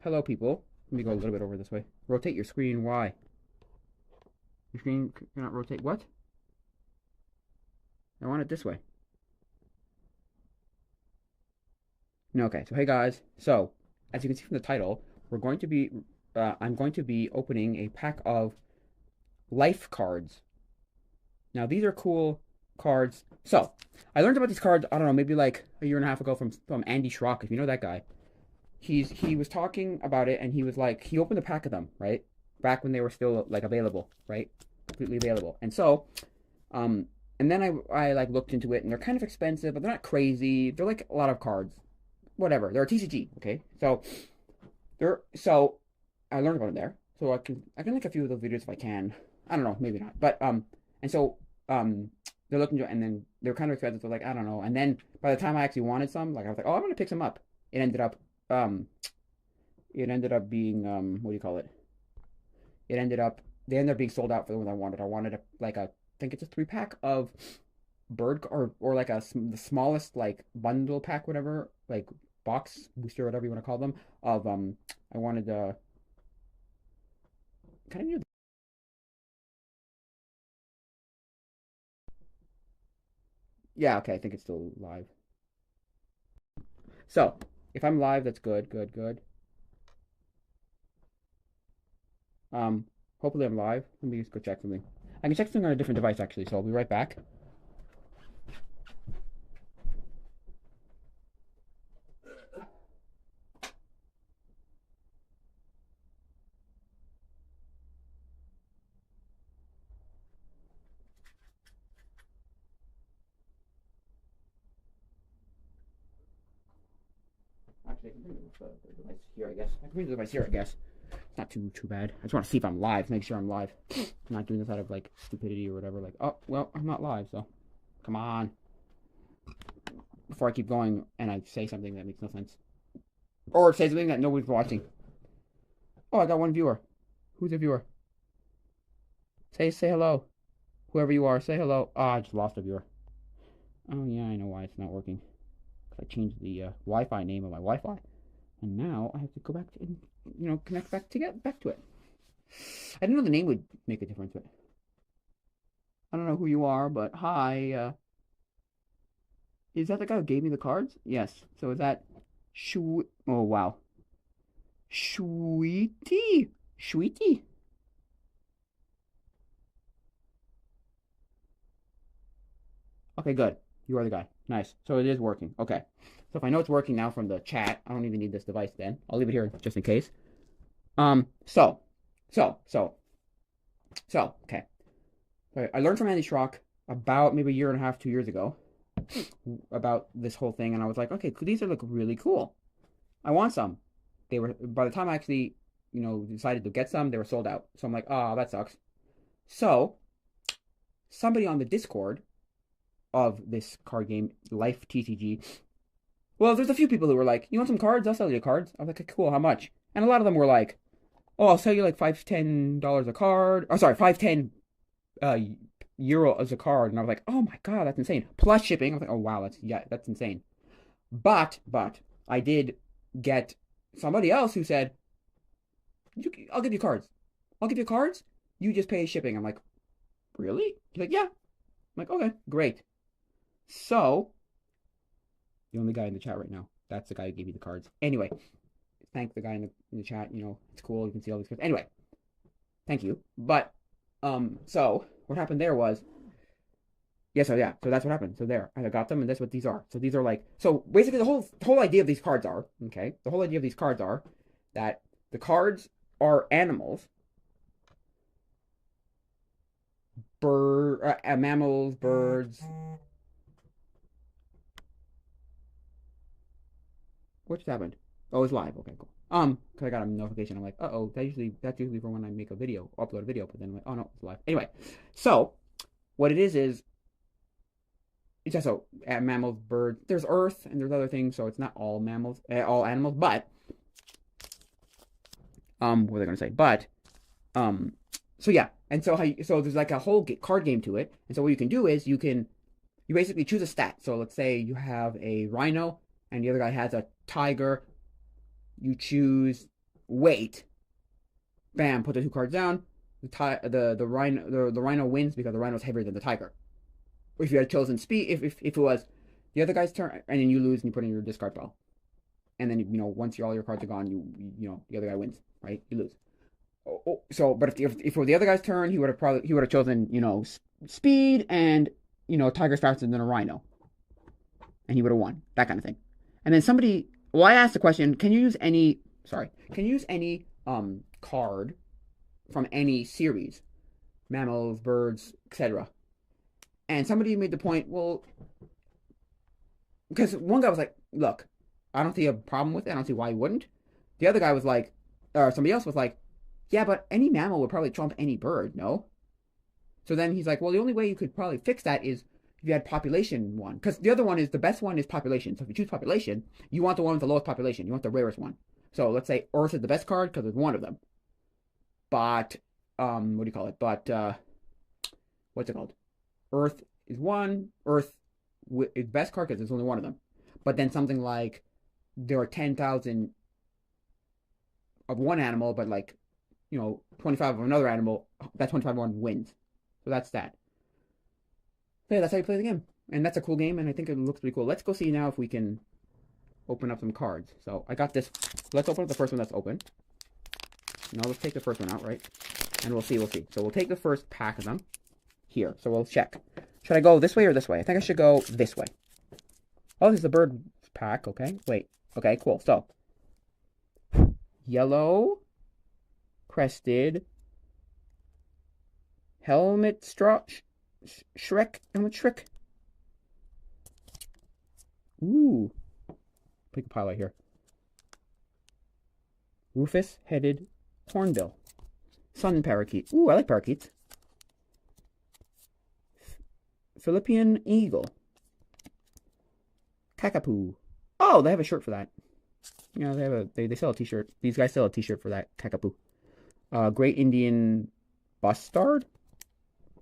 Hello, people. Let me go a little bit over this way. Rotate your screen. Why? Your screen cannot rotate. What? I want it this way. No, okay. So, hey guys. So, as you can see from the title, we're going to be, I'm going to be opening a pack of life cards. Now, these are cool cards. So, I learned about these cards, I don't know, maybe like a year and a half ago from Andy Schrock, if you know that guy. He was talking about it, and he was like, he opened a pack of them, right? Back when they were still like available, right? Completely available. And so, um, and then I like looked into it, and they're kind of expensive, but they're not crazy. They're like a lot of cards, whatever. They're a TCG, okay? So I learned about it there. So I can link a few of those videos if I can. I don't know, maybe not. But and so they're looking to, and then they're kind of expensive. So like I don't know. And then by the time I actually wanted some, like I was like, oh, I'm gonna pick some up. It ended up um it ended up being what do you call it? It ended up they ended up being sold out for the one I wanted. I wanted I think it's a 3 pack of bird or like the smallest like bundle pack, whatever, like box booster, whatever you want to call them. Of I wanted kind of new. Yeah, okay, I think it's still live. So if I'm live, that's good, good, good. Um, hopefully I'm live. Let me just go check something. I can check something on a different device actually, so I'll be right back. Actually, I can bring the device here, I guess. I can bring the device here, I guess. It's not too bad. I just want to see if I'm live, make sure I'm live. I'm not doing this out of like stupidity or whatever. Like, oh well, I'm not live, so come on. Before I keep going and I say something that makes no sense, or say something that nobody's watching. Oh, I got one viewer. Who's a viewer? Say hello. Whoever you are, say hello. Ah, I just lost a viewer. Oh yeah, I know why it's not working. I changed the Wi-Fi name of my Wi-Fi, and now I have to go back to connect back to get back to it. I didn't know the name would make a difference, but I don't know who you are. But hi, is that the guy who gave me the cards? Yes. So is that Shu? Oh wow, Sweetie, Sweetie. Okay, good. You are the guy. Nice. So it is working. Okay. So if I know it's working now from the chat, I don't even need this device then. I'll leave it here just in case. Um, so, so, so, okay. I learned from Andy Schrock about maybe a year and a half, 2 years ago about this whole thing, and I was like, okay, these are like really cool. I want some. They were by the time I actually, decided to get some, they were sold out. So I'm like, oh, that sucks. So somebody on the Discord of this card game, Life TCG. Well, there's a few people who were like, "You want some cards? I'll sell you cards." I was like, "Cool, how much?" And a lot of them were like, "Oh, I'll sell you like $5 to $10 a card." Oh, sorry, 5 10 euro as a card. And I was like, "Oh my god, that's insane!" Plus shipping. I was like, "Oh wow, that's insane." But I did get somebody else who said, "I'll give you cards. I'll give you cards. You just pay shipping." I'm like, "Really?" He's like, "Yeah." I'm like, "Okay, great." So the only guy in the chat right now. That's the guy who gave you the cards. Anyway, thank the guy in the chat. It's cool. You can see all these cards. Anyway, thank you. But so what happened there was, yeah, so that's what happened. So there, I got them, and that's what these are. So these are like, so basically the whole idea of these cards are, okay, the whole idea of these cards are that the cards are animals, mammals, birds. What just happened? Oh, it's live. Okay, cool. Because I got a notification. I'm like, oh, that's usually for when I make a video, upload a video. But then I'm like, oh no, it's live. Anyway, so what it is it's just so mammals, birds. There's Earth and there's other things, so it's not all mammals, all animals. But what are they gonna say? But um, so yeah, and so there's like a whole card game to it. And so what you can do is you basically choose a stat. So let's say you have a rhino and the other guy has a tiger. You choose wait. Bam, put the 2 cards down. The rhino wins because the rhino's heavier than the tiger. If you had chosen speed, if it was the other guy's turn, and then you lose and you put in your discard pile, and then once all your cards are gone, the other guy wins, right? You lose. So, but if it were the other guy's turn, he would have chosen speed and tiger's faster than a rhino, and he would have won, that kind of thing. And then I asked the question, can you use any card from any series, mammals, birds, etc. And somebody made the point, well, because one guy was like, look, I don't see a problem with it. I don't see why you wouldn't. The other guy was like, or somebody else was like, yeah, but any mammal would probably trump any bird, no? So then he's like, well, the only way you could probably fix that is if you had population one. Because the other one is, the best one is population. So if you choose population, you want the one with the lowest population. You want the rarest one. So let's say Earth is the best card because there's one of them. But, what do you call it? But, what's it called? Earth is one. Earth is best card because there's only one of them. But then something like there are 10,000 of one animal, but 25 of another animal, that 25 one wins. So that's that. So yeah, that's how you play the game. And that's a cool game, and I think it looks pretty cool. Let's go see now if we can open up some cards. So I got this. Let's open up the first one that's open. Now let's take the first one out, right? And we'll see. So we'll take the first pack of them here. So we'll check. Should I go this way or this way? I think I should go this way. Oh, this is the bird pack. Okay, wait. Okay, cool. So, yellow, crested, helmet straw, Shrek, helmet Shrek. Ooh, pick a pile right here. Rufous-headed hornbill, sun parakeet. Ooh, I like parakeets. Philippine eagle. Kakapoo. Oh, they have a shirt for that. They sell a t-shirt. These guys sell a t-shirt for that. Kakapoo. Great Indian bustard.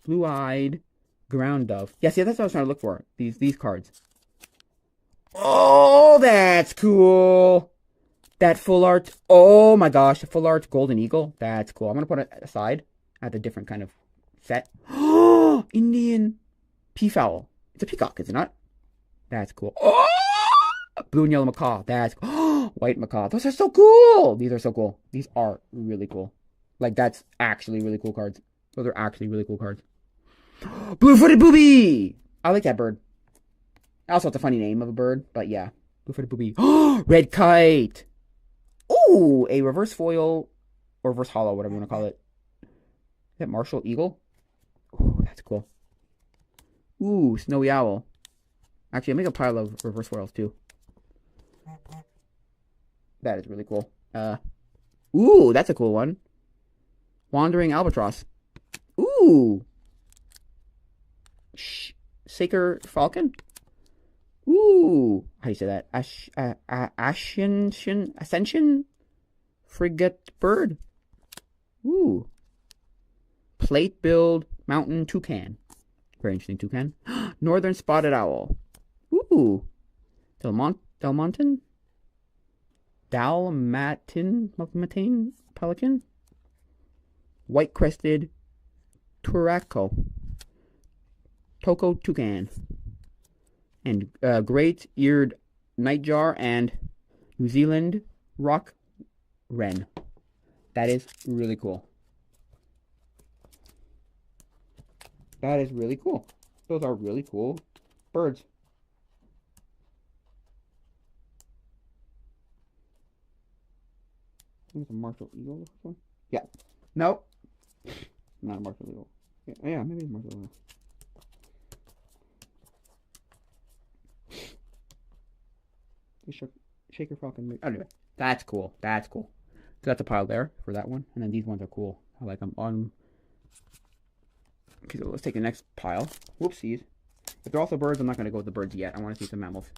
Blue-eyed ground dove. Yeah, see, that's what I was trying to look for. These cards. Oh, that's cool. That full art. Oh my gosh, the full art golden eagle. That's cool. I'm gonna put it aside. I have a different kind of set. Oh, Indian peafowl. It's a peacock, is it not? That's cool. Oh, blue and yellow macaw. That's white macaw. Those are so cool. These are so cool. These are really cool. That's actually really cool cards. Those are actually really cool cards. Blue-footed booby. I like that bird. Also, it's a funny name of a bird, but yeah. Blue-footed booby. Red kite. Ooh, a reverse foil or reverse hollow, whatever you want to call it. Is that Martial Eagle? Ooh, that's cool. Ooh, Snowy Owl. Actually, I'll make a pile of reverse foils too. That is really cool. Ooh, that's a cool one. Wandering Albatross. Ooh. Saker Falcon. Ooh. How do you say that? Ascension Frigate Bird. Ooh. Plate Build Mountain Toucan. Very interesting toucan. Northern Spotted Owl. Ooh. Dalmatian Pelican. White-crested Turaco. Toko Toucan. And great-eared nightjar and New Zealand rock wren. That is really cool. That is really cool. Those are really cool birds. I think it's a Martial Eagle, this one. Yeah. Nope. Not a Martial Eagle. Yeah, maybe it's a Martial Eagle. Shaker Falcon. Anyway, that's cool. That's cool. So that's a pile there for that one. And then these ones are cool. I like them. Okay, so let's take the next pile. Whoopsies. If they're also birds, I'm not going to go with the birds yet. I want to see some mammals.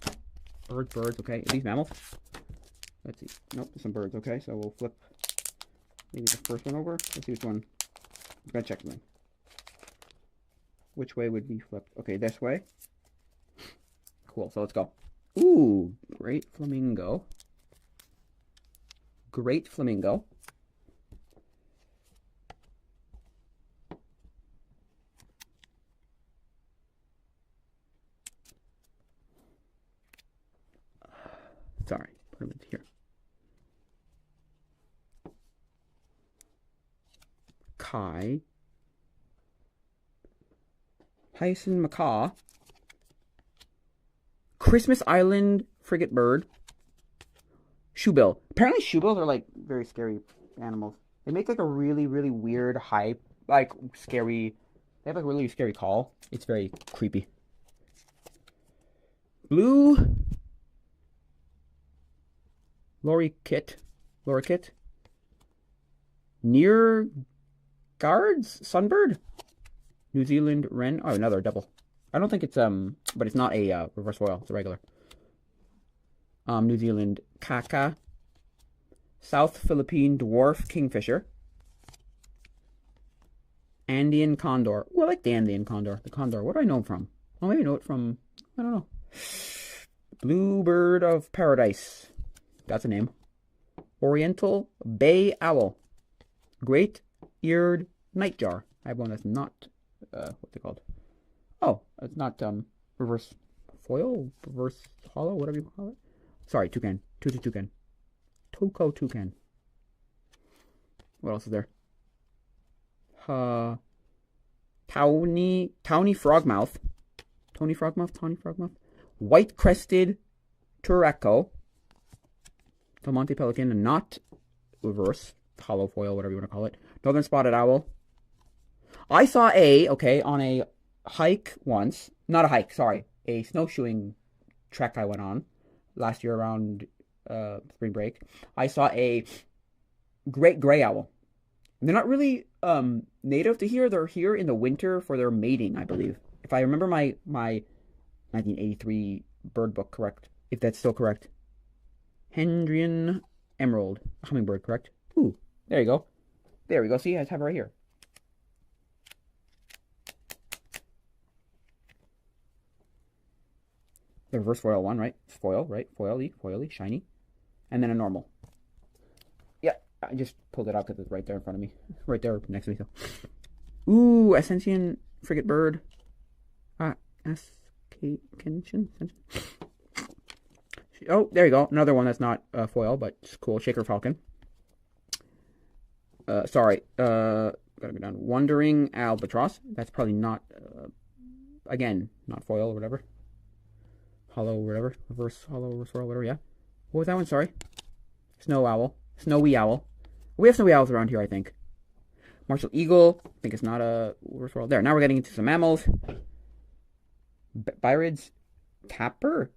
Birds, okay. Are these mammals? Let's see. Nope, there's some birds, okay. So we'll flip maybe the first one over. Let's see which one. I'm going to check them. Which way would be flipped? Okay, this way. Cool, so let's go. Ooh, great flamingo. Great Flamingo. Sorry, put them into here. Kai. Hyson Macaw. Christmas Island Frigate Bird. Shoebill. Apparently shoebills are like very scary animals. They make like a really, really weird hype, like scary. They have like a really scary call. It's very creepy. Blue lorikeet. Near guards sunbird. New Zealand wren. Oh, another double. I don't think it's but it's not a reverse foil. It's a regular. New Zealand kaka. South Philippine dwarf kingfisher. Andean condor. Oh, I like the Andean condor. The condor. What do I know it from? Oh, maybe I know it from, I don't know. Bluebird of paradise. That's a name. Oriental bay owl. Great eared nightjar. I have one that's not, what's it called? Oh, it's not reverse foil, reverse hollow, whatever you call it. Sorry, toucan. Toucan. Toko toucan. What else is there? Towny frogmouth. Tawny frogmouth. White crested turaco. Del Monte pelican, and not reverse hollow foil, whatever you want to call it. Northern spotted owl. I saw on a hike once. Not a hike, sorry. A snowshoeing trek I went on last year around spring break. I saw a great gray owl. They're not really native to here. They're here in the winter for their mating, I believe. If I remember my 1983 bird book correct. If that's still correct. Hendrian emerald. Hummingbird, correct? Ooh, there you go. There we go. See, I have it right here. The reverse foil one, right? It's foil, right? Foily, shiny. And then a normal. Yeah, I just pulled it out because it's right there in front of me. Right there next to me. So. Ooh, Ascension frigate bird. Oh, there you go. Another one that's not foil, but it's cool. Shaker falcon. Sorry. Gotta go down. Wandering albatross. That's probably not, again, not foil or whatever. Hollow, whatever. Reverse hollow, reverse foil, whatever, yeah. What was that one? Sorry. Snow owl. Snowy owl. We have snowy owls around here, I think. Martial eagle. I think it's not a reverse foil. There, now we're getting into some mammals. Byrid's tapir?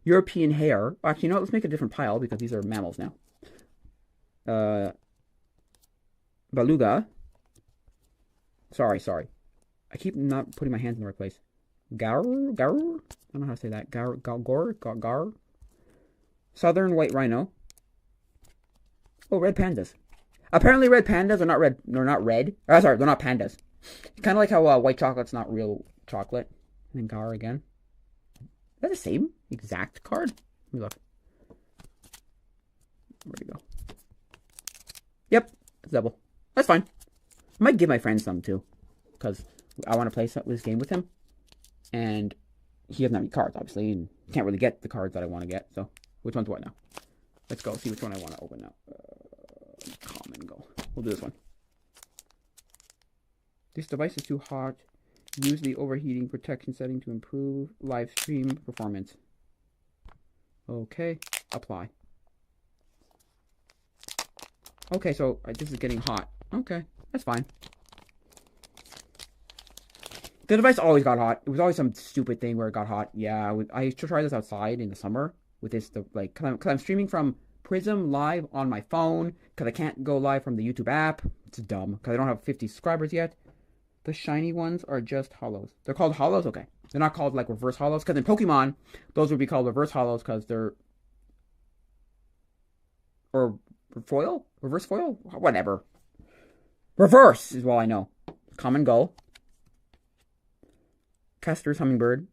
European hare. Actually, you know what? Let's make a different pile because these are mammals now. Beluga. Sorry. I keep not putting my hands in the right place. Gar? I don't know how to say that. Gar. Southern white rhino. Oh, red pandas. Apparently red pandas are not red. They're not red. Sorry, they're not pandas. Kind of like how white chocolate's not real chocolate. And then Gar again. Is that the same exact card? Let me look. Where'd it go? Yep, it's double. That's fine. I might give my friend some too. Because I want to play this game with him. And he doesn't have any cards, obviously. And can't really get the cards that I want to get. So, which one's what now? Let's go see which one I want to open now. Common go. We'll do this one. This device is too hot. Use the overheating protection setting to improve live stream performance. Okay, apply. Okay, so this is getting hot. Okay, that's fine. The device always got hot. It was always some stupid thing where it got hot. Yeah, I used to try this outside in the summer with this, cause I'm streaming from Prism live on my phone because I can't go live from the YouTube app. It's dumb because I don't have 50 subscribers yet. The shiny ones are just hollows. They're called hollows? Okay. They're not called like reverse hollows because in Pokemon, those would be called reverse hollows because they're... Or foil? Reverse foil? Whatever. Reverse is all I know. Common gull. Castor's hummingbird.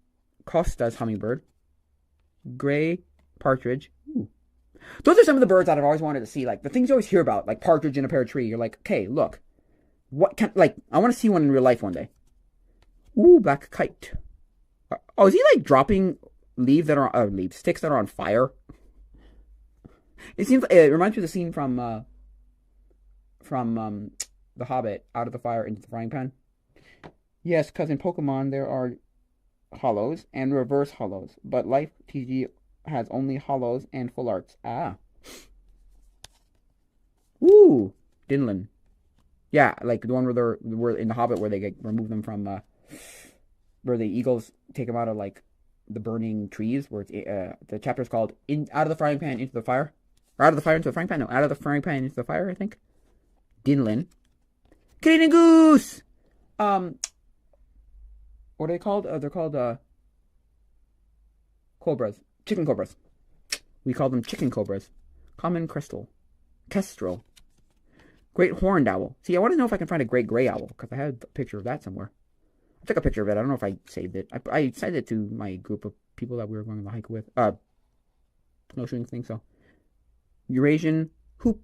Costa's hummingbird. Gray partridge. Ooh. Those are some of the birds that I've always wanted to see. Like the things you always hear about, like partridge in a pear tree. You're like, okay, look, what can like I want to see one in real life one day. Ooh, black kite. Oh, is he like dropping leaves that are leaves sticks that are on fire? It reminds me of the scene from The Hobbit, out of the fire into the frying pan. Yes, because in Pokemon there are hollows and reverse hollows, but Life TCG has only hollows and full arts. Ah. Ooh, Dinlin. Yeah, like the one where in The Hobbit where they remove them from where the eagles take them out of like the burning trees. Where it's the chapter's called "In Out of the Frying Pan into the Fire," or "Out of the Fire into the Frying Pan." No, "Out of the Frying Pan into the Fire." I think. Dinlin. Canadian goose. What are they called? They're called cobras, chicken cobras. We call them chicken cobras. Common kestrel, great horned owl. See, I want to know if I can find a great gray owl because I had a picture of that somewhere. I took a picture of it. I don't know if I saved it. I sent it to my group of people that we were going on the hike with. Snowshoeing thing. So, Eurasian poi,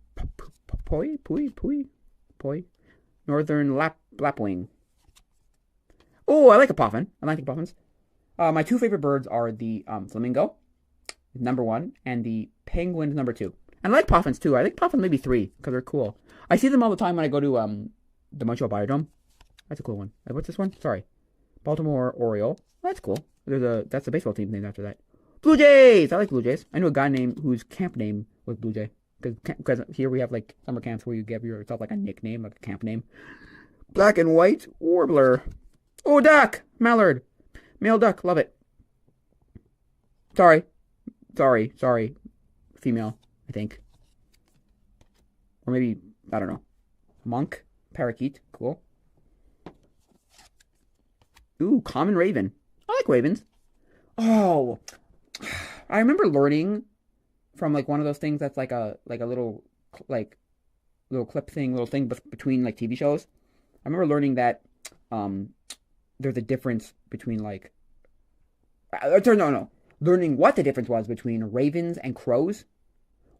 northern lapwing. Oh, I like a puffin. I like the puffins. My two favorite birds are the flamingo, #1, and the penguin, #2. And I like puffins too. I like puffins maybe 3 because they're cool. I see them all the time when I go to the Montreal Biodome. That's a cool one. What's this one? Sorry, Baltimore Oriole. That's cool. That's a baseball team named after that. Blue Jays. I like Blue Jays. I knew a guy whose camp name was Blue Jay because here we have like summer camps where you give yourself like a nickname, like a camp name. Black and white warbler. Oh, duck! Mallard. Male duck. Love it. Sorry. Female, I think. Or maybe, I don't know. Monk. Parakeet. Cool. Ooh, common raven. I like ravens. Oh, I remember learning from like one of those things that's like a little clip thing, little thing between like TV shows. I remember learning that there's a difference between like learning what the difference was between ravens and crows.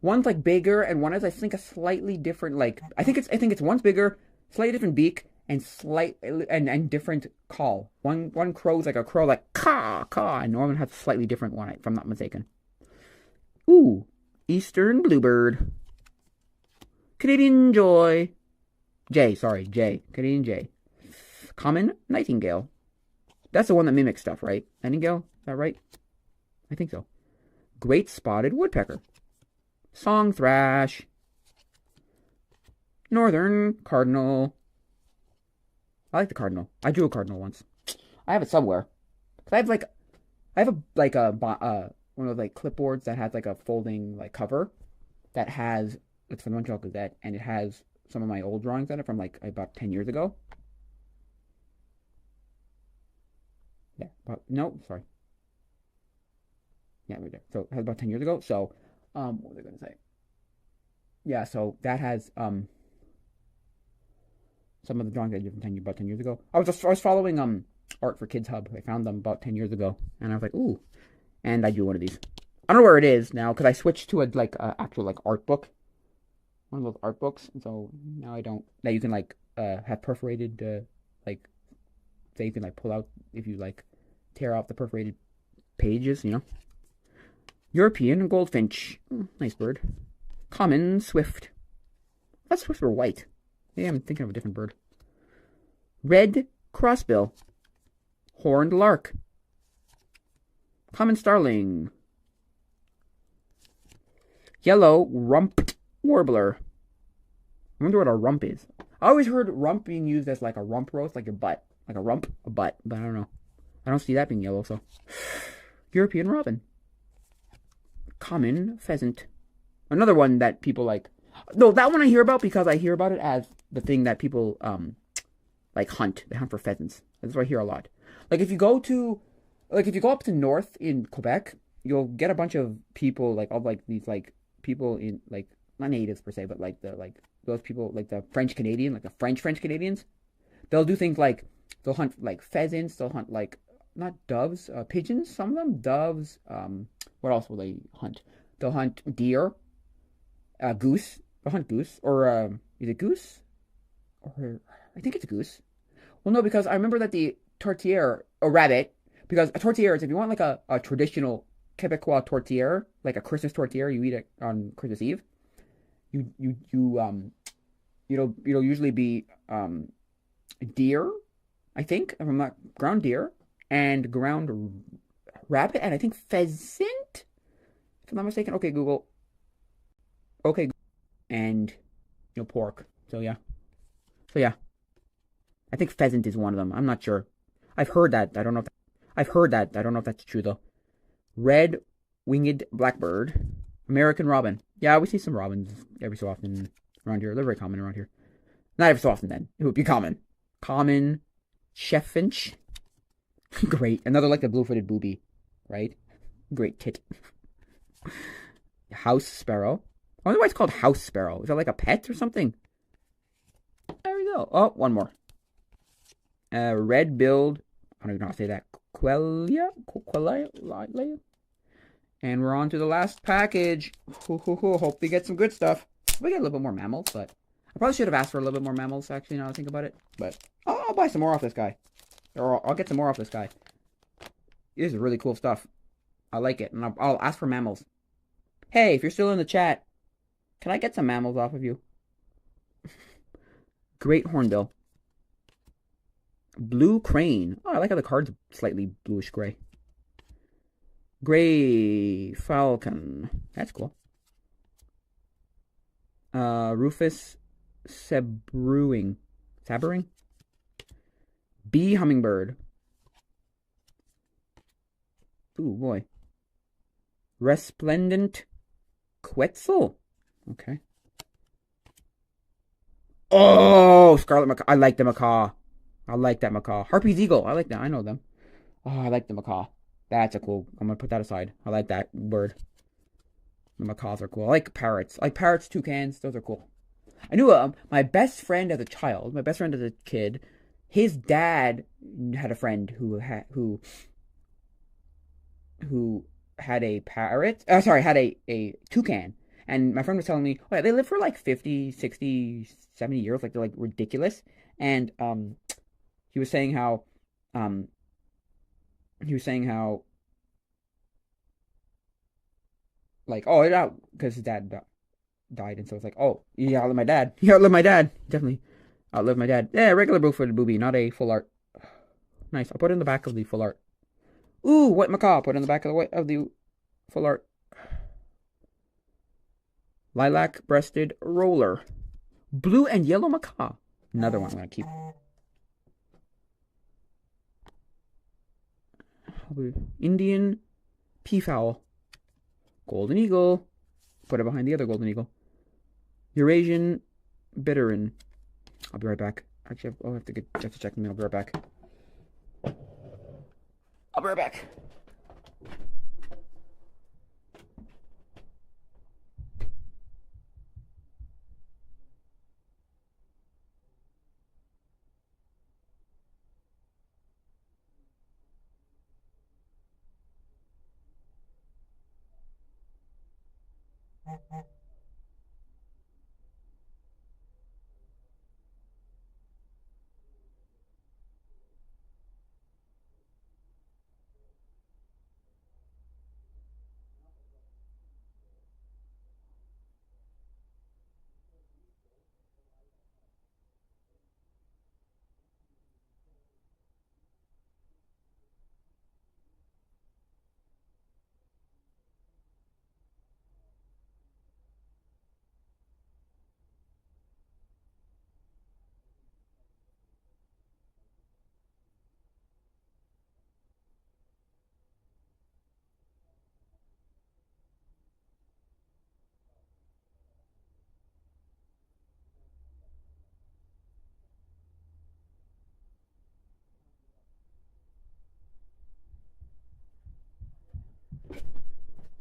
One's like bigger and one is I think a slightly different like I think it's one's bigger, slightly different beak and different call. One crow's like a crow like caw caw and Norman has a slightly different one if I'm not mistaken. Ooh, eastern bluebird. Canadian Canadian jay. Common nightingale. That's the one that mimics stuff, right? Nightingale? Is that right? I think so. Great spotted woodpecker. Song thrush. Northern cardinal. I like the cardinal. I drew a cardinal once. I have it somewhere. I have one of those like clipboards that has like a folding like cover that has it's from the Montreal Gazette and it has some of my old drawings on it from like about 10 years ago. Yeah, no, sorry. Yeah, right there. So it has about 10 years ago. So, what was I going to say? Yeah, so that has some of the drawings I did from about 10 years ago. I was following Art for Kids Hub. I found them about 10 years ago, and I was like, ooh, and I drew one of these. I don't know where it is now because I switched to a actual like art book, one of those art books, and so now I don't. Now you can like have perforated like say you can like pull out if you like tear off the perforated pages, you know. European goldfinch, nice bird. Common swift. I thought swifts were white. Yeah, I'm thinking of a different bird. Red crossbill. Horned lark. Common starling. Yellow rumped warbler. I wonder what a rump is. I always heard rump being used as like a rump roast, like your butt. Like a rump, a butt, but I don't know. I don't see that being yellow, so. European robin. Common pheasant. Another one that people like. No, that one I hear about because I hear about it as the thing that people like hunt. They hunt for pheasants. That's what I hear a lot. Like if you go up to north in Quebec, you'll get a bunch of people like all like these like people in like not natives per se, but like those people like the French Canadian, like the French Canadians. They'll do things like they'll hunt like pheasants. They'll hunt like not doves, pigeons. Some of them doves. What else will they hunt? They'll hunt deer. Goose. I'll hunt goose. Or is it goose? Or I think it's a goose. Well, no, because I remember that the tortillere, a rabbit, because a tortillere is if you want like a traditional Quebecois tortillere, like a Christmas tortillere, you eat it on Christmas Eve. You it'll usually be deer, I think, if I'm not ground deer and ground rabbit, and I think pheasant, if I'm not mistaken. Okay, Google. Okay, and pork. So yeah, so yeah, I think pheasant is one of them. I'm not sure. I've heard that. I don't know if I've heard that. I don't know if that's true though. Red winged blackbird, American robin. Yeah, we see some robins every so often around here. They're very common around here. Not every so often. Then it would be common. Common cheffinch. Great. Another like the blue-footed booby, right? Great tit. House sparrow. I wonder why it's called house sparrow. Is that like a pet or something? There we go. Oh, one more. Red-billed. I don't even know how to say that. Quellia? And we're on to the last package. Hope we get some good stuff. We get a little bit more mammals, but I probably should have asked for a little bit more mammals, actually, now that I think about it. But I'll buy some more off this guy. Or I'll get some more off this guy. This is really cool stuff. I like it. And I'll ask for mammals. Hey, if you're still in the chat, can I get some mammals off of you? Great hornbill. Blue crane. Oh, I like how the card's slightly bluish gray. Gray falcon. That's cool. Rufus Sabering. Bee hummingbird. Ooh, boy. Resplendent Quetzal. Okay. Oh, scarlet macaw. I like the macaw. I like that macaw. Harpy's eagle. I like that. I know them. Oh, I like the macaw. That's a cool. I'm gonna put that aside. I like that bird. The macaws are cool. I like parrots. I like parrots, toucans. Those are cool. I knew my best friend as a child, my best friend as a kid, his dad had a friend who had a parrot. Sorry, had a toucan. And my friend was telling me, oh, yeah, they live for like 50, 60, 70 years. Like, they're like ridiculous. And he was saying how like, oh, yeah, because his dad died, and so it's like, oh, he outlived my dad. He outlived my dad. Definitely outlived my dad. Yeah, regular blue-footed booby, not a full art. Nice. I'll put it in the back of the full art. Ooh, white macaw. Put it in the back of the full art. Lilac-breasted roller. Blue and yellow macaw. Another one I'm going to keep. Indian peafowl. Golden eagle. Put it behind the other golden eagle. Eurasian bitterin. I'll be right back. Actually, I'll have to check them in. I'll be right back. I'll be right back.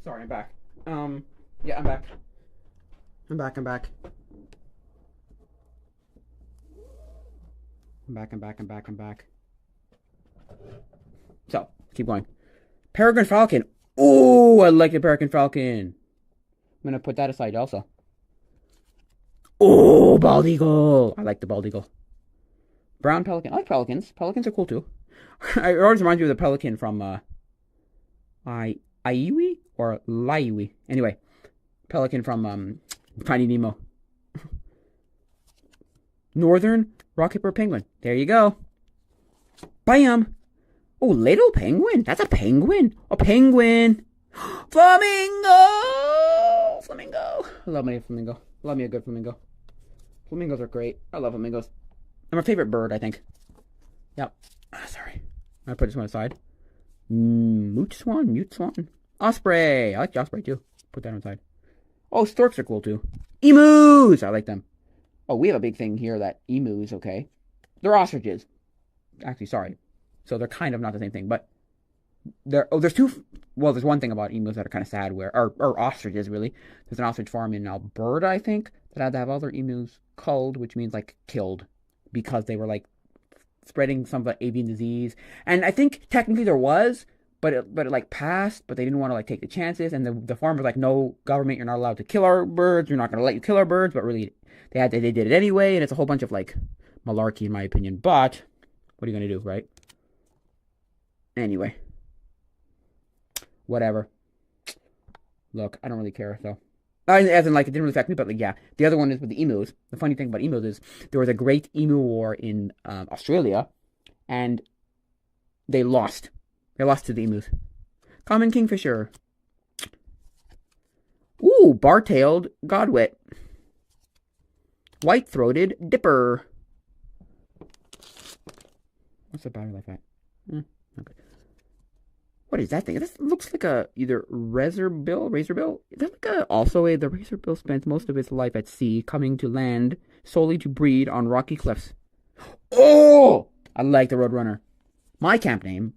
Sorry, I'm back. Yeah, I'm back. I'm back. I'm back. I'm back. So, keep going. Peregrine falcon. Oh, I like the peregrine falcon. I'm gonna put that aside also. Oh, bald eagle. I like the bald eagle. Brown pelican. I like pelicans. Pelicans are cool too. It always reminds me of the pelican from I Iwi or Laiwi. Anyway, pelican from Finding Nemo. Northern rocketbird penguin. There you go. Bam. Oh, little penguin. That's a penguin. A penguin. Flamingo. Flamingo. I love me a flamingo. Love me a good flamingo. Flamingos are great. I love flamingos. They're my favorite bird, I think. Yep. Sorry. I put this one aside. Mute swan. Osprey. I like the osprey too. Put that on the side. Oh, storks are cool too. Emus. I like them. Oh, we have a big thing here that emus, okay. They're ostriches. Actually, sorry. So they're kind of not the same thing, but there's two. Well, there's one thing about emus that are kind of sad, or ostriches really. There's an ostrich farm in Alberta, I think, that had to have all their emus culled, which means like killed, because they were like spreading some of the avian disease. And I think technically there was, but it like passed, but they didn't want to like take the chances. And the farm was like, no, government, you're not allowed to kill our birds. You're not going to let you kill our birds. But really, they did it anyway, and it's a whole bunch of like malarkey in my opinion. But what are you going to do, right? Anyway, whatever. Look, I don't really care, though. As in, like, it didn't really affect me, but, like, yeah. The other one is with the emus. The funny thing about emus is there was a great emu war in Australia, and they lost. They lost to the emus. Common kingfisher. Ooh, bar-tailed godwit. White-throated dipper. What's the battery life at? Okay. What is that thing? This looks like a either razorbill. Is that like the razorbill spent most of its life at sea, coming to land solely to breed on rocky cliffs. Oh, I like the Roadrunner. My camp name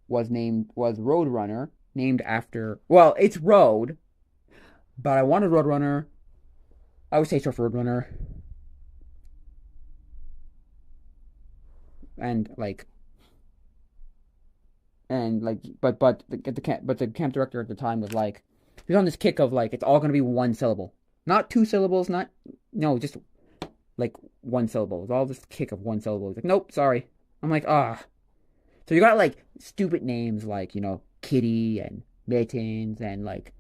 was Roadrunner, named after, well, it's road, but I wanted Roadrunner. I would say short for Roadrunner, and like. But the camp director at the time was like, he was on this kick of like, it's all gonna be one syllable, not two syllables, just like one syllable. It's all this kick of one syllable. He's like, nope, sorry. I'm like, ah. So you got like stupid names like, kitty and mittens and like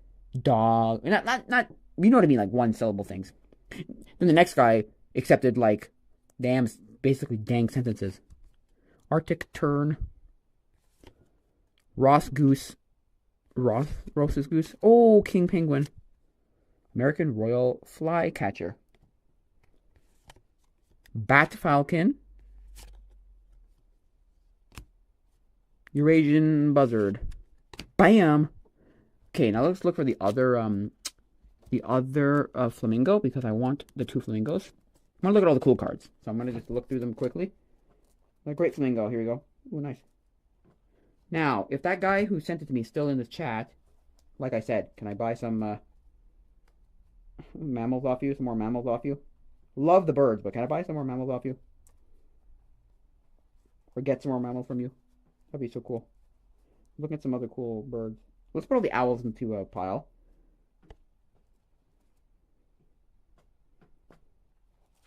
dog, not you know what I mean, like one syllable things. Then the next guy accepted like basically dang sentences. Arctic tern. Ross's goose. Oh, king penguin. American royal flycatcher. Bat falcon. Eurasian buzzard. Bam. Okay, now let's look for the other flamingo, because I want the two flamingos. I want to look at all the cool cards, so I'm gonna just look through them quickly. A great flamingo. Here we go. Oh, nice. Now, if that guy who sent it to me is still in the chat, like I said, can I buy some mammals off you? Some more mammals off you? Love the birds, but can I buy some more mammals off you? Or get some more mammals from you? That'd be so cool. Look at some other cool birds. Let's put all the owls into a pile.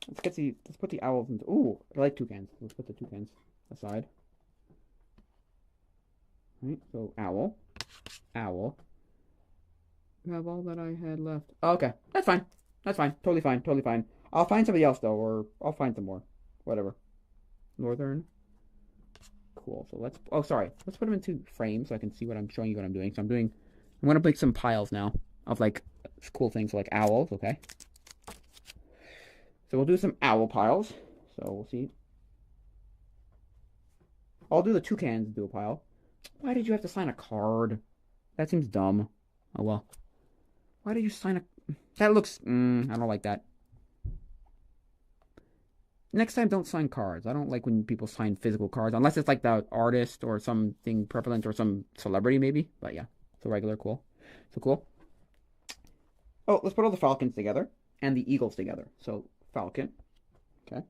Let's put the owls into. Ooh, I like toucans. Let's put the toucans aside. Right, so owl. You have all that I had left. Oh, okay, that's fine. Totally fine. I'll find somebody else though, or I'll find some more. Whatever. Northern. Cool. So let's. Oh, sorry. Let's put them into frames so I can see what I'm showing you what I'm doing. So I'm gonna make some piles now of like cool things like owls. Okay. So we'll do some owl piles. So we'll see. I'll do the toucans do a pile. Why did you have to sign a card? That seems dumb. Oh well. Why did you sign a... That looks... I don't like that. Next time, don't sign cards. I don't like when people sign physical cards. Unless it's like the artist or something prevalent or some celebrity maybe. But yeah. So regular, cool. So cool. Oh, let's put all the falcons together. And the eagles together. So, falcon. Okay.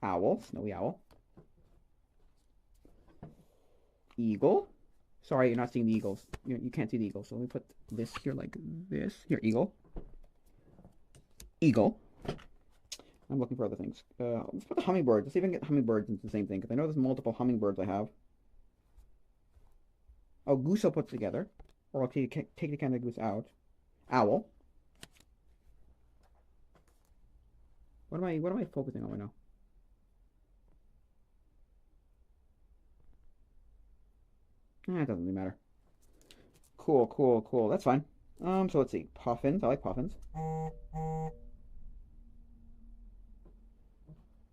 Owl. Snowy owl. Eagle. Sorry, you're not seeing the eagles. You can't see the eagles. So let me put this here like this. Here, eagle. eagle. I'm looking for other things. Let's put the hummingbird. Let's see if I can get hummingbirds into the same thing, because I know there's multiple hummingbirds I have. Oh, goose I'll put together. Or I'll take the Canada goose out. Owl. What am I focusing on right now? It doesn't really matter. Cool, cool, cool. That's fine. So let's see. Puffins. I like puffins.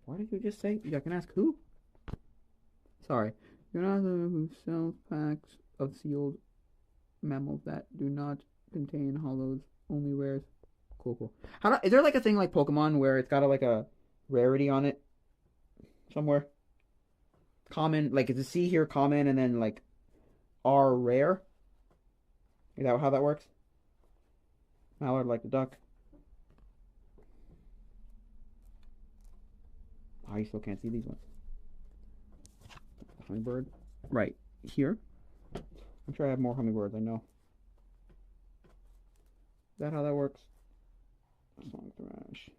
Why did you just say? I can ask who? Sorry. You're not the who sells packs of sealed mammals that do not contain hollows, only rares. Cool, cool. Is there like a thing like Pokemon where it's got like a rarity on it somewhere? Common, like is a C here common and then like R rare? Is that how that works? Mallard like the duck. Oh, you still can't see these ones. Hummingbird. Right here. I'm sure I have more hummingbirds, I know. Is that how that works? Song thrash.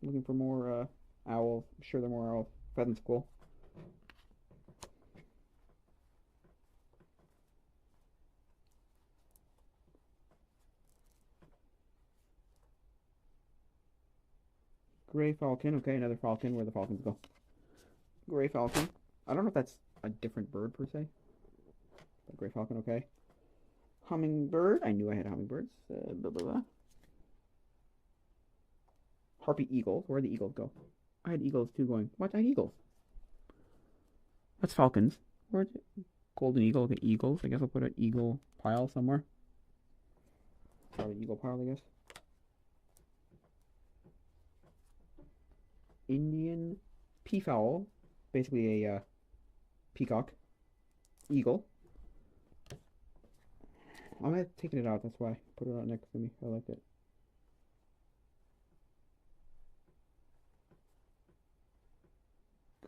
Looking for more owls. I'm sure there are more owls. Pheasant's cool. Gray falcon. Okay, another falcon. Where the falcons go? Gray falcon. I don't know if that's a different bird per se. But gray falcon. Okay. Hummingbird. I knew I had hummingbirds. Blah, blah, blah. Harpy eagles. Where did the eagles go? I had eagles too going. What? I had eagles. That's falcons. Where's it? Golden eagle. Okay, eagles. I guess I'll put an eagle pile somewhere. Probably eagle pile, I guess. Indian peafowl. Basically a peacock. Eagle. I'm not taking it out, that's why. Put it out next to me. I liked it.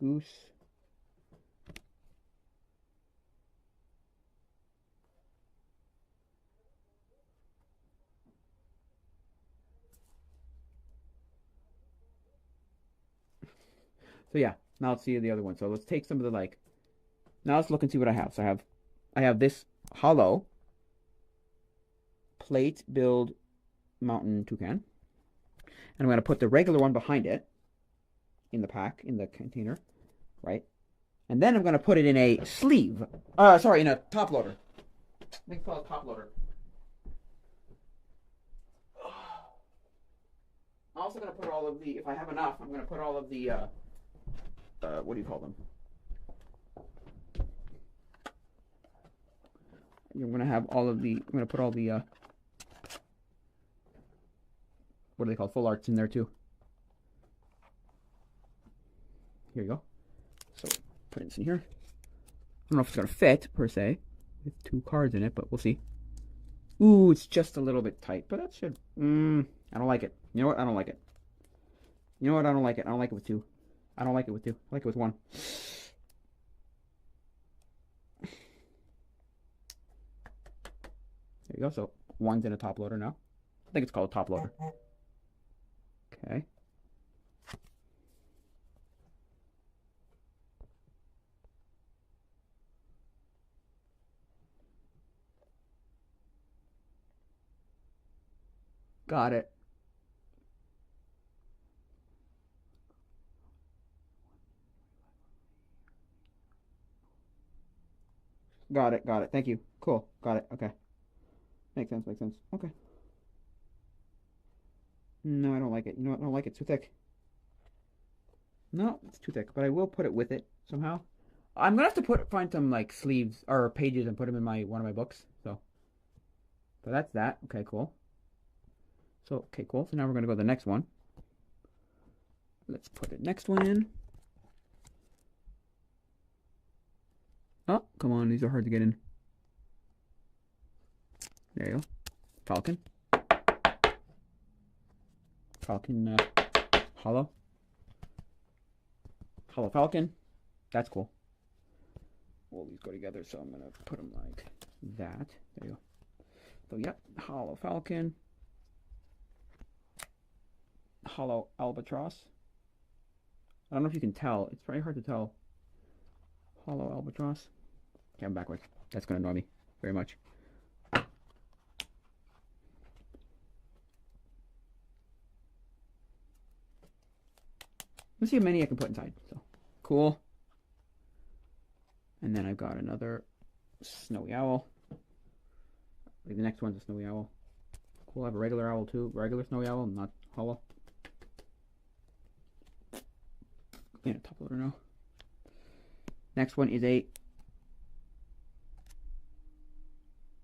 Goose. So yeah, now let's see the other one. So let's take some of the like. Now let's look and see what I have. So I have this hollow plate build mountain toucan, and I'm going to put the regular one behind it in the pack in the container, right? And then I'm going to put it in a sleeve. Sorry, in a top loader. I think it's called a top loader. I'm also going to put all of the, if I have enough, I'm going to put all of the, what do you call them? I'm going to have all of the, I'm going to put all the, what are they called? Full arts in there too. Here you go. So put this in here. I don't know if it's going to fit per se with 2 cards in it, but we'll see. Ooh, it's just a little bit tight, but that should, I don't like it. You know what? I don't like it. You know what? I don't like it. I don't like it with 2. I don't like it with 2. I like it with 1. There you go. So 1's in a top loader now. I think it's called a top loader. Okay. Got it. Got it. Got it. Thank you. Cool. Got it. Okay. Makes sense. Makes sense. Okay. No, I don't like it. You know what? I don't like it. It's too thick. No, it's too thick. But I will put it with it somehow. I'm gonna have to find some like sleeves or pages and put them in one of my books. So that's that. Okay, cool. So okay, cool. So now we're gonna go to the next one. Let's put the next one in. Oh, come on, these are hard to get in. There you go. Falcon. Falcon hollow. Hollow falcon. That's cool. All these go together, so I'm gonna put them like that. There you go. So yep, hollow falcon. hollow albatross. I don't know if you can tell. It's very hard to tell. Hollow albatross. Okay, I'm backwards. That's going to annoy me very much. Let's see how many I can put inside. So, cool. And then I've got another snowy owl. Like the next one's a snowy owl. Cool, I have a regular owl too. Regular snowy owl, not hollow. Yeah, top loader now. Next one is a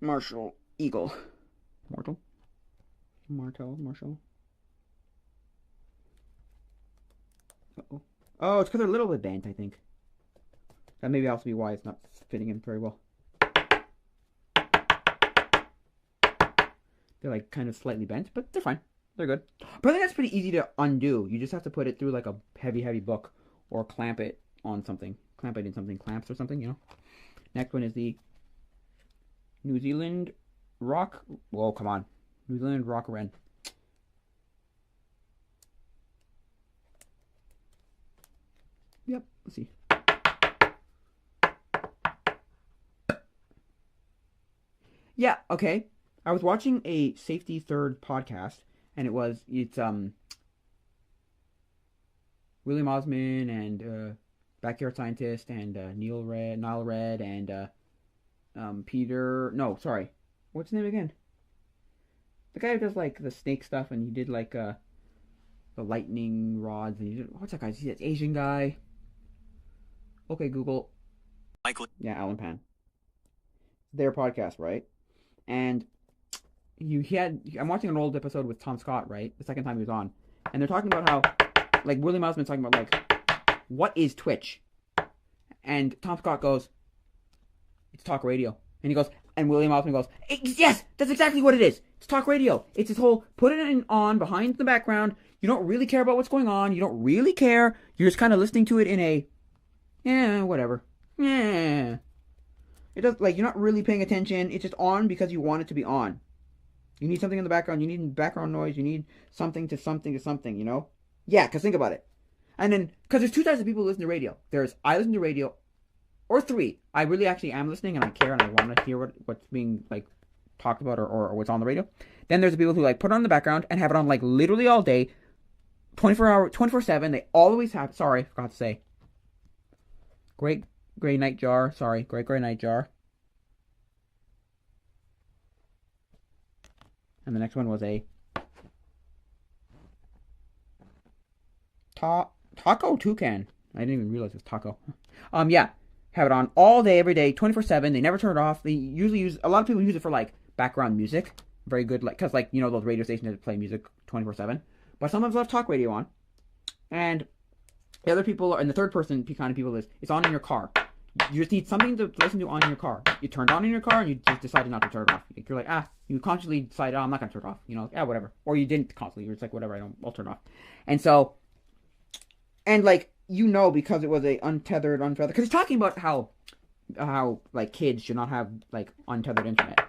Marshall Eagle. Marshall. Uh-oh. Oh, it's because they're a little bit bent, I think. That may also be why it's not fitting in very well. They're like kind of slightly bent, but they're fine. They're good. But I think that's pretty easy to undo. You just have to put it through like a heavy book or clamp it on something. Clamp it in something, clamps or something, you know. Next one is the New Zealand Rock. Whoa, come on. New Zealand Rock Wren. Yep, let's see. Yeah, okay. I was watching a Safety Third podcast, and it's William Osman and Backyard Scientist and Nile Red and Peter. No, sorry, what's his name again? The guy who does like the snake stuff, and he did like the lightning rods, and he did, what's that guy? He's that Asian guy. Okay, Google. Michael. Yeah, Alan Pan. Their podcast, right? And I'm watching an old episode with Tom Scott, right? The second time he was on. And they're talking about how, like, William Osman's talking about, like, what is Twitch? And Tom Scott goes, it's talk radio. And he goes, and William Osman goes, yes, that's exactly what it is. It's talk radio. It's this whole, put it on behind the background. You don't really care about what's going on. You don't really care. You're just kind of listening to it in a, whatever. Yeah. It does, like, you're not really paying attention. It's just on because you want it to be on. You need something in the background. You need background noise. You need something to something to something, you know? Yeah, because think about it. And then, because there's two types of people who listen to radio. There's, I listen to radio, or three. I really actually am listening, and I care, and I want to hear what's being, like, talked about or what's on the radio. Then there's the people who, like, put it on in the background and have it on, like, literally all day, 24/7. They always have, sorry, forgot to say. Great Grey Nightjar. Sorry, Great Grey Nightjar. And the next one was a Taco Toucan. I didn't even realize it was taco. Yeah. Have it on all day, every day, 24/7. They never turn it off. They usually use, a lot of people use it for, like, background music. Very good, like, because, like, you know, those radio stations that play music 24/7. But sometimes they'll have talk radio on. And the other people, and the third person kind of people is, it's on in your car. You just need something to listen to on in your car. You turn it on in your car, and you just decided not to turn it off. You're like, you consciously decided, I'm not going to turn it off. You know, whatever. Or you didn't consciously. You're just like, whatever, I'll turn it off. And so, and like, you know, because it was a untethered, because he's talking about how like kids should not have like untethered internet,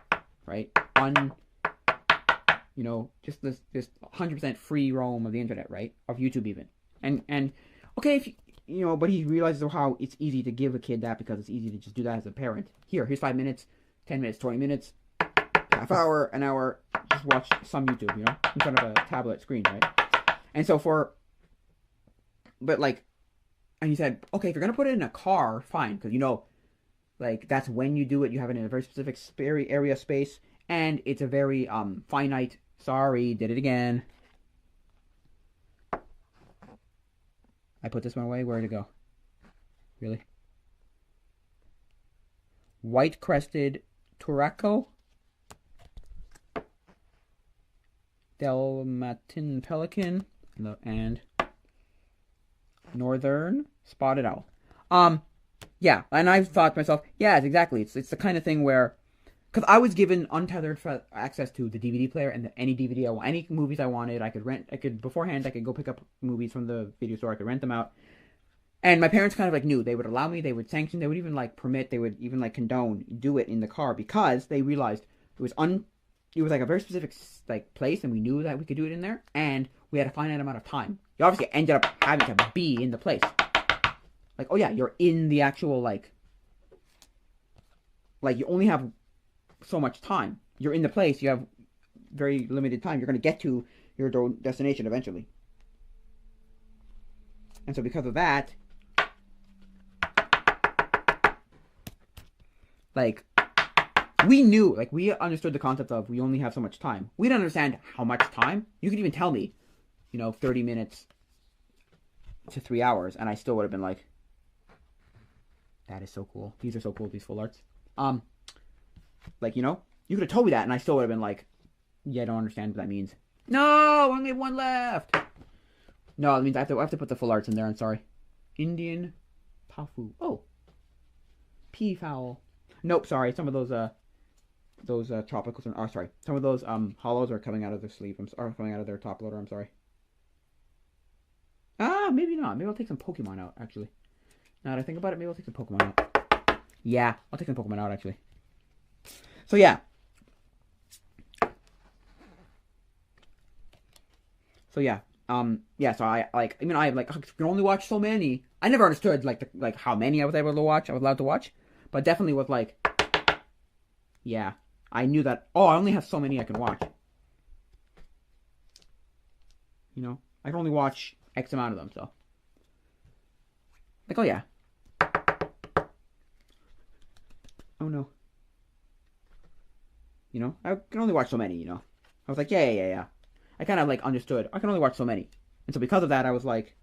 right? You know, just this 100% free roam of the internet, right? Of YouTube even. And okay, if you know, but he realizes how it's easy to give a kid that because it's easy to just do that as a parent. Here's 5 minutes, 10 minutes, 20 minutes, half hour, an hour, just watch some YouTube, you know, in front of a tablet screen, right? And so but like, and he said, okay, if you're going to put it in a car, fine, because, you know, like, that's when you do it. You have it in a very specific area space, and it's a very finite, sorry, did it again. I put this one away. Where'd it go? Really? White-crested Turaco. Dalmatian pelican. And northern spotted owl. Yeah, and I've thought to myself, yeah, exactly. It's the kind of thing where, because I was given untethered access to the DVD player and any DVD any movies I wanted. I could beforehand, I could go pick up movies from the video store. I could rent them out. And my parents kind of like knew they would allow me, they would sanction, they would even like permit, they would even like condone, do it in the car because they realized it was like a very specific like place, and we knew that we could do it in there, and we had a finite amount of time. You obviously ended up having to be in the place. Like, oh yeah, you're in the actual, like you only have so much time. You're in the place, you have very limited time. You're going to get to your destination eventually. And so because of that, like, we knew, like, we understood the concept of we only have so much time. We didn't understand how much time. You could even tell me, 30 minutes to 3 hours, and I still would have been like, that is so cool. These are so cool, these full arts. Like, you could have told me that, and I still would have been like, yeah, I don't understand what that means. No, I only have one left. No, it means I have to put the full arts in there. I'm sorry. Indian Pafu. Oh, peafowl. Nope, sorry. Some of those tropicals are sorry. Some of those hollows are coming out of their sleeve. Are coming out of their top loader. I'm sorry. Maybe not. Maybe I'll take some Pokemon out. Actually, now that I think about it, maybe I'll take some Pokemon out. Yeah, I'll take some Pokemon out actually. So yeah. So yeah. So I can only watch so many. I never understood like how many I was able to watch. I was allowed to watch, but definitely was like, yeah, I knew that. Oh, I only have so many I can watch. I can only watch X amount of them. So, like, oh yeah. Oh no. I can only watch so many. I was like, yeah. I kind of like understood. I can only watch so many. And so because of that, I was like,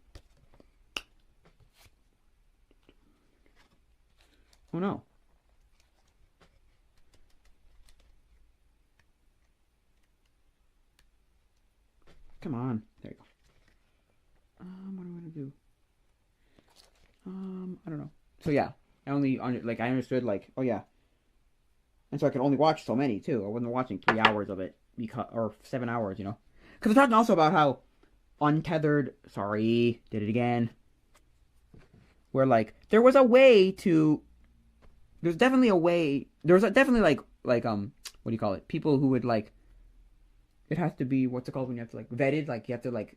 oh no. Come on. There you go. What am I going to do? I don't know. So yeah, I understood like, oh yeah. And so I could only watch so many too. I wasn't watching 3 hours of it or 7 hours, Because we're talking also about how untethered, sorry, did it again. Where like there was definitely like what do you call it? People who would like, it has to be, what's it called when you have to like vetted, like you have to like,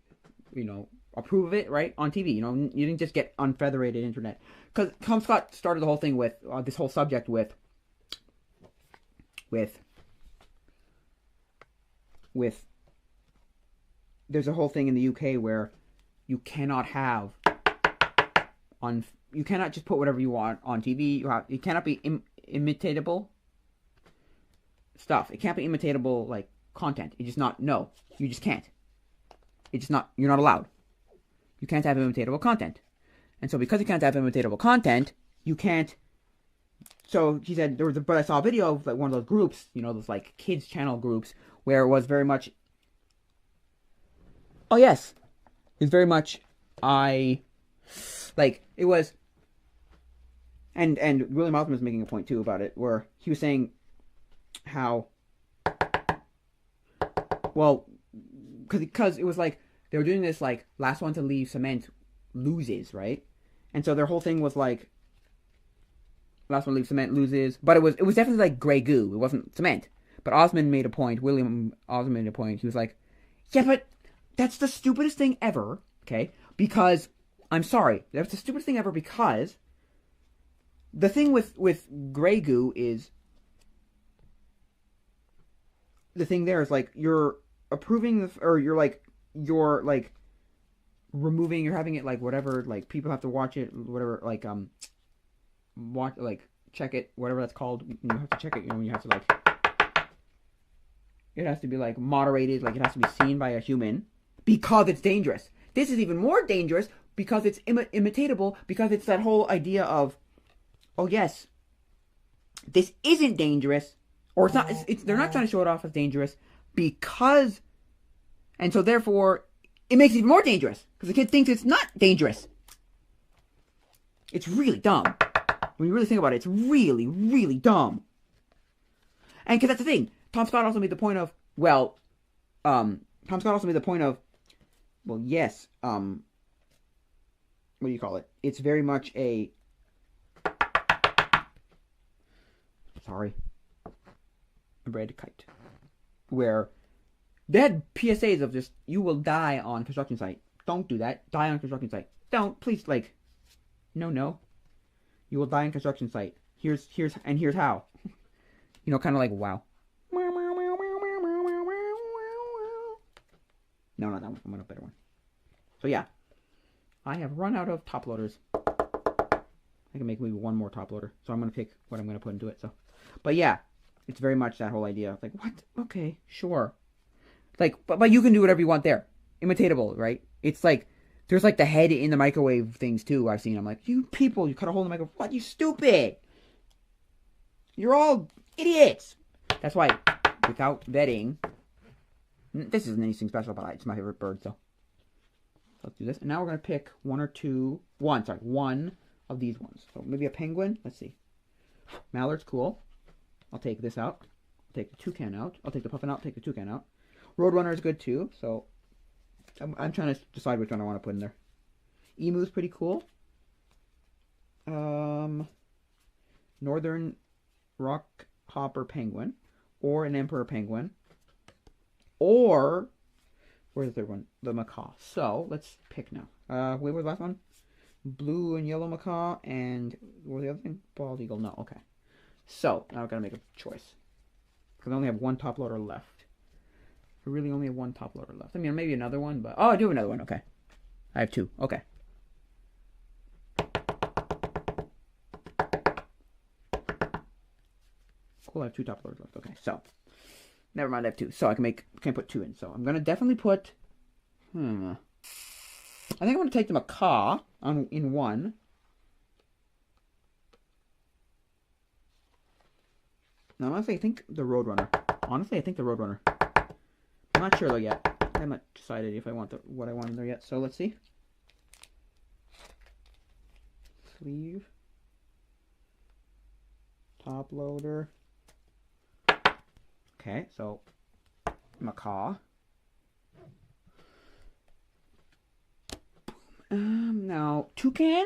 approve of it, right? On TV, you didn't just get unfederated internet. Because Tom Scott started the whole thing with this whole subject with there's a whole thing in the UK where you cannot you cannot just put whatever you want on TV. It cannot be imitatable stuff. It can't be imitatable like content. It's just not. No, you just can't. It's just not. You're not allowed. You can't have imitatable content. And so because you can't have imitatable content, you can't. So he said but I saw a video of like one of those groups, those like kids channel groups where it was very much. Oh yes, it's very much. It was. And William Osmond was making a point too about it, where he was saying how. Well, because it was like they were doing this like last one to leave cement loses, right? And so their whole thing was like last one to leave cement loses, but it was definitely like gray goo. It wasn't cement. But William Osmond made a point. He was like, yeah, but that's the stupidest thing ever, okay? Because I'm sorry, that's the stupidest thing ever because the thing with gray goo is the thing there is like you're approving you're removing, you're having it like whatever, like people have to watch it, whatever, like watch, like check it, whatever that's called. You have to check it, when you have to like, it has to be like moderated, like it has to be seen by a human because it's dangerous. This is even more dangerous because it's imitatable, because it's that whole idea of, oh yes, this isn't dangerous, or it's not. They're not trying to show it off as dangerous because, and so therefore, it makes it even more dangerous because the kid thinks it's not dangerous. It's really dumb. When you really think about it, it's really, really dumb. And because that's the thing, Tom Scott also made the point of, well, yes, what do you call it? It's very much a, sorry, a red kite, where They had PSAs of just, you will die on construction site. Don't do that. Die on construction site. Don't, please, like, no. You will die on construction site. Here's how. You know, kind of like, wow. No, not that one. I want a better one. So yeah, I have run out of top loaders. I can make maybe one more top loader. So I'm going to pick what I'm going to put into it. So, but yeah, it's very much that whole idea of like, what? Okay, sure. Like, but you can do whatever you want there. Imitatable, right? It's like, there's like the head in the microwave things too I've seen. I'm like, you people, you cut a hole in the microwave. What? You stupid. You're all idiots. That's why, without vetting, this isn't anything special, but it's my favorite bird, so let's do this. And now we're going to pick one of these ones. So maybe a penguin. Let's see. Mallard's cool. I'll take this out. I'll take the toucan out. I'll take the puffin out, take the toucan out. Roadrunner is good too, so I'm trying to decide which one I want to put in there. Emu's pretty cool. Northern rock hopper penguin, or an emperor penguin, or where's the third one? The macaw. So let's pick now. Wait, what was the last one? Blue and yellow macaw, and what was the other thing? Bald eagle. No, okay. So now I've got to make a choice because I only have one top loader left. I really only have one top loader left. I mean, maybe another one, but oh, I do have another one. Okay, I have two. Okay. Cool. I have two top loaders left. Okay, so never mind. I have two, so I can put two in. So I'm gonna definitely put. I think I'm gonna take the macaw in one. Now, honestly, I think the Roadrunner. I'm not sure though yet. I haven't decided if I want what I want in there yet. So let's see. Sleeve. Top loader. Okay, so macaw. Now toucan,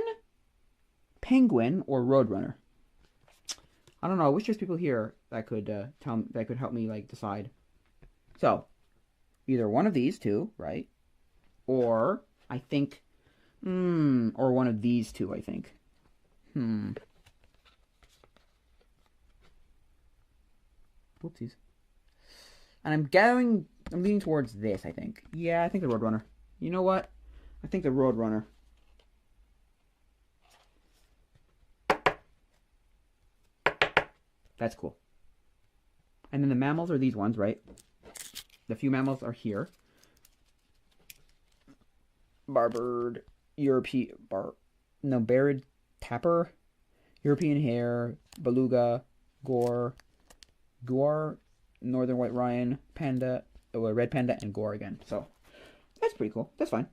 penguin, or roadrunner. I don't know. I wish there's people here that could that could help me like decide. So either one of these two, right? Or I think, or one of these two. I think. Whoopsies. And I'm leaning towards this. I think. Yeah, I think the Roadrunner. You know what? I think the Roadrunner. That's cool. And then the mammals are these ones, right? The few mammals are here. Barbird, barred tapper, European hare, beluga, gore, northern white Ryan, panda, red panda, and gore again. So that's pretty cool. That's fine.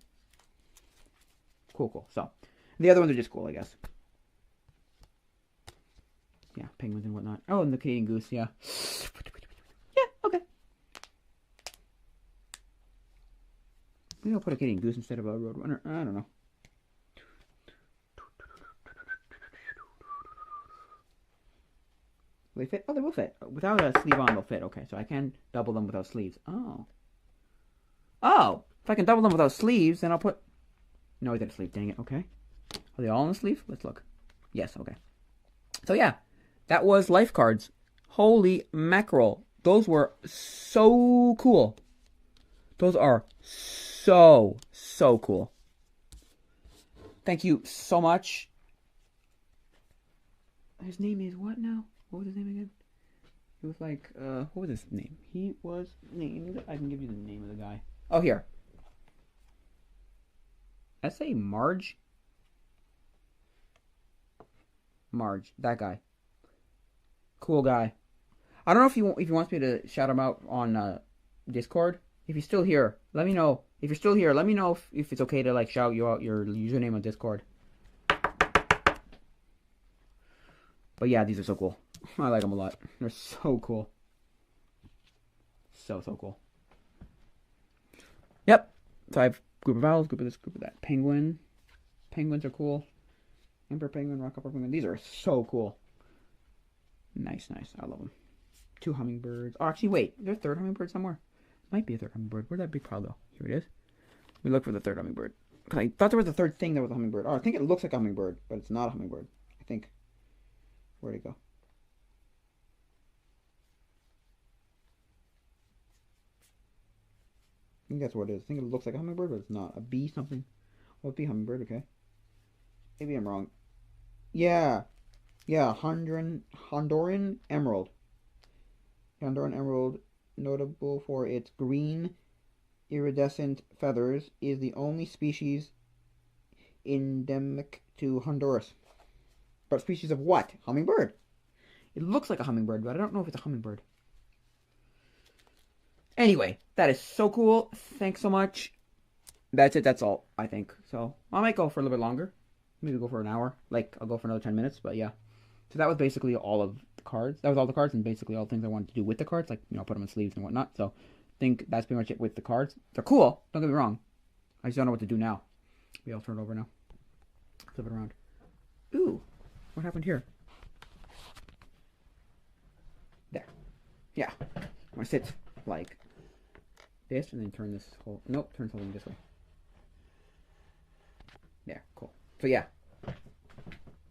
Cool. So the other ones are just cool, I guess. Yeah, penguins and whatnot. Oh, and the Canadian goose, yeah. Yeah, okay. Maybe I'll put a Canadian goose instead of a Roadrunner. I don't know. Will they fit? Oh, they will fit. Without a sleeve on, they'll fit. Okay, so I can double them without sleeves. Oh. Oh! If I can double them without sleeves, then I'll put... No, I did a sleeve. Dang it. Okay. Are they all in the sleeve? Let's look. Yes, okay. So, yeah. That was life cards. Holy mackerel. Those were so cool. Those are so cool. Thank you so much. His name is what now? What was his name again? It was like, what was his name? He was named, I can give you the name of the guy. Oh, here. S.A. Marge? Marge, that guy. Cool guy. I don't know if he wants me to shout him out on Discord. If he's still here, let me know. If you're still here, let me know if it's okay to like shout you out your username on Discord. But yeah, these are so cool. I like them a lot. They're so cool. So cool. Yep. So I have group of owls, group of this, group of that. Penguin. Penguins are cool. Emperor penguin, rockhopper penguin. These are so cool. Nice. I love them. 2 hummingbirds. Oh, actually, wait. Is there a 3rd hummingbird somewhere? Might be a third hummingbird. Where'd that big pile go? Here it is. We look for the third hummingbird. Because I thought there was a third thing that was a hummingbird. Oh, I think it looks like a hummingbird, but it's not a hummingbird. I think. Where'd it go? I think that's what it is. I think it looks like a hummingbird, but it's not. A bee something. Well, it'd be a hummingbird, okay. Maybe I'm wrong. Yeah. Yeah, Honduran emerald. Honduran emerald, notable for its green iridescent feathers, is the only species endemic to Honduras. But species of what? Hummingbird. It looks like a hummingbird, but I don't know if it's a hummingbird. Anyway, that is so cool. Thanks so much. That's it. That's all, I think. So I might go for a little bit longer. Maybe go for an hour. Like, I'll go for another 10 minutes, but yeah. So that was basically all of the cards. That was all the cards and basically all the things I wanted to do with the cards. Like, put them in sleeves and whatnot. So I think that's pretty much it with the cards. They're cool. Don't get me wrong. I just don't know what to do now. Maybe I'll turn it over now. Flip it around. Ooh. What happened here? There. Yeah. I'm going to sit like this and then turn this whole... Nope, turn something this way. There, cool. So yeah.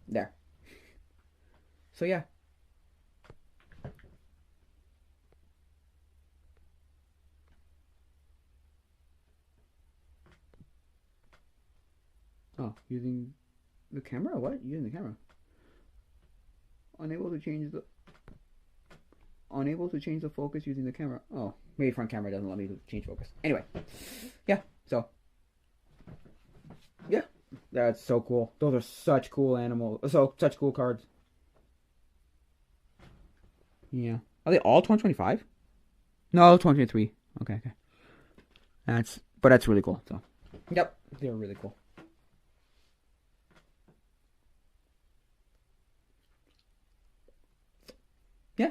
There. So yeah. Oh, using the camera? What? Using the camera. Unable to change the focus using the camera. Oh, maybe front camera doesn't let me change focus. Anyway. Yeah, so yeah. That's so cool. Those are such cool animals. Such cool cards. Yeah. Are they all 2025? No, 2023. Okay. But that's really cool. So, yep, they're really cool. Yeah.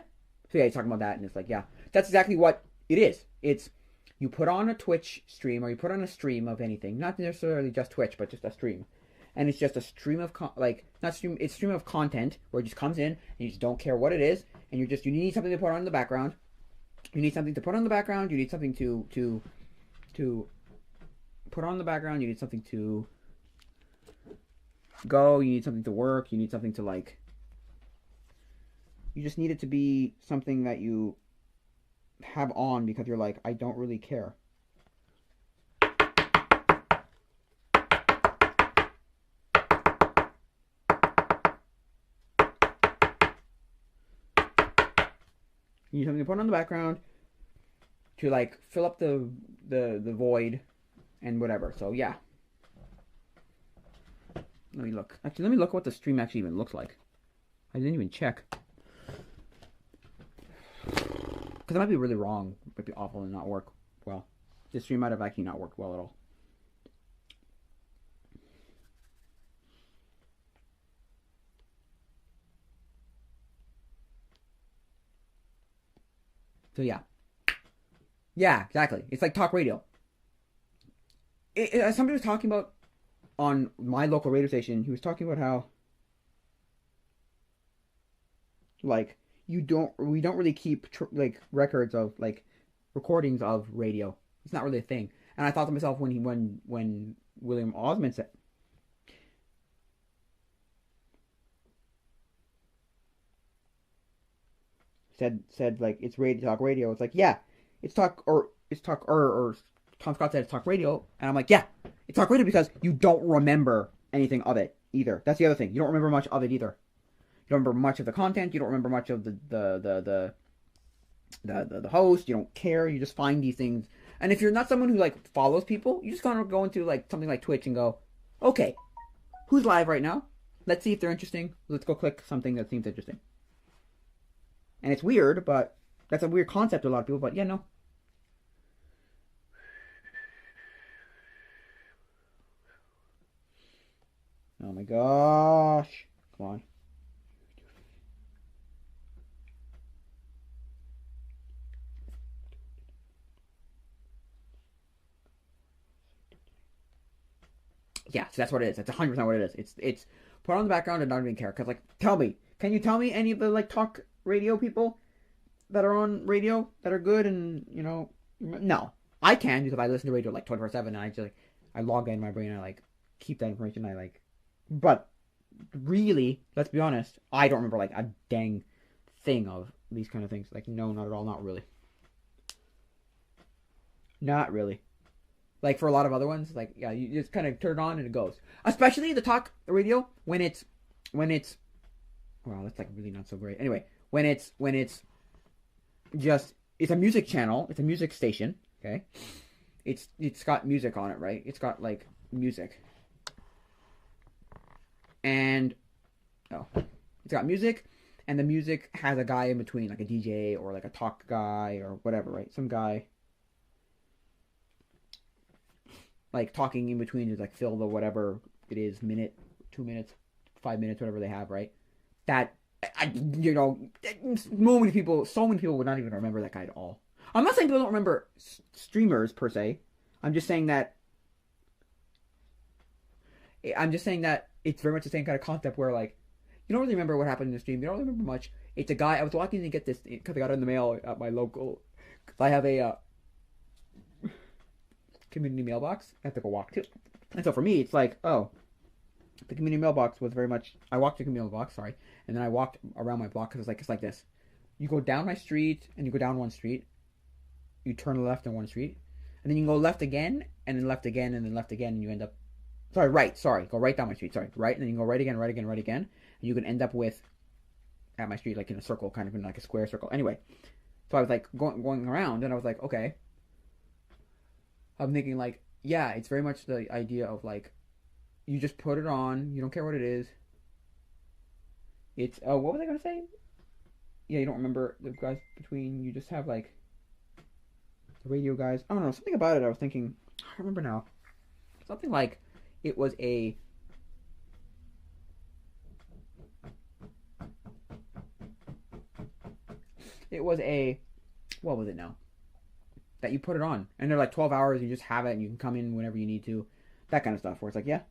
So yeah, he's talking about that, and it's like, yeah, that's exactly what it is. It's you put on a Twitch stream or you put on a stream of anything, not necessarily just Twitch, but just a stream. And it's just a stream of it's stream of content where it just comes in and you just don't care what it is, and you need something to put on in the background. You need something to put on the background. You need something to put on the background. You need something to go. You need something to work. You need something to like. You just need it to be something that you have on because you're like, I don't really care. You need something to put on the background to like fill up the void and whatever. So yeah. Let me look. Actually, let me look what the stream actually even looks like. I didn't even check. Because it might be really wrong. It might be awful and not work well. This stream might have actually not worked well at all. So yeah. Yeah, exactly. It's like talk radio. Somebody was talking about on my local radio station. He was talking about how like we don't really keep like records of like recordings of radio. It's not really a thing. And I thought to myself when William Osmond said like it's talk radio. It's like, yeah, it's talk or Tom Scott said it's talk radio, and I'm like, yeah, it's talk radio because you don't remember anything of it either. That's the other thing. You don't remember much of it either. You don't remember much of the content. You don't remember much of the host. You don't care. You just find these things. And if you're not someone who like follows people, you just kind of go into like something like Twitch and go, okay, who's live right now? Let's see if they're interesting. Let's go click something that seems interesting. And it's weird, but that's a weird concept to a lot of people. But yeah, no. Oh my gosh. Come on. Yeah, so that's what it is. That's 100% what it is. It's put on the background and not even care. Because, like, can you tell me any of the, like, talk radio people that are on radio that are good and, No, I can because I listen to radio like 24/7, and I just like I log in my brain, and I like keep that information. I like, but really, let's be honest, I don't remember like a dang thing of these kind of things. Like, no, not at all, not really, not really. Like for a lot of other ones, like yeah, you just kind of turn it on and it goes. Especially the talk radio when it's well, that's like really not so great. Anyway, when it's just it's a music channel, it's a music station, okay? It's got music on it, right? It's got like music. And oh, it's got music and the music has a guy in between, like a DJ or like a talk guy or whatever, right? Some guy like talking in between to like fill the whatever it is minute, 2 minutes, 5 minutes, whatever they have, right? That so many people would not even remember that guy at all. I'm not saying people don't remember streamers per se. I'm just saying that it's very much the same kind of concept where like you don't really remember what happened in the stream. You don't really remember much. It's a guy. I was walking to get this because I got it in the mail at my local. Cause I have a community mailbox. I have to go walk to, and so for me, it's like the community mailbox was very much. I walked to the community mailbox, sorry, and then I walked around my block because it's like this. You go down my street and you go down one street. You turn left on one street, and then you can go left again, and then left again, and then left again, and you end up. Sorry, right. Sorry, go right down my street. Sorry, right, and then you go right again, right again, right again, and you can end up with at my street like in a circle, kind of in like a square circle. Anyway, so I was like going around, and I was like, okay. I'm thinking like, yeah, it's very much the idea of like, you just put it on, you don't care what it is. It's what was I gonna say? Yeah, you don't remember the guys between. You just have like the radio guys. I don't know, something about it. I was thinking, I don't remember now. Something like it was a. It was a. What was it now? That you put it on, and they're like 12 hours. You just have it, and you can come in whenever you need to. That kind of stuff. Where it's like, yeah,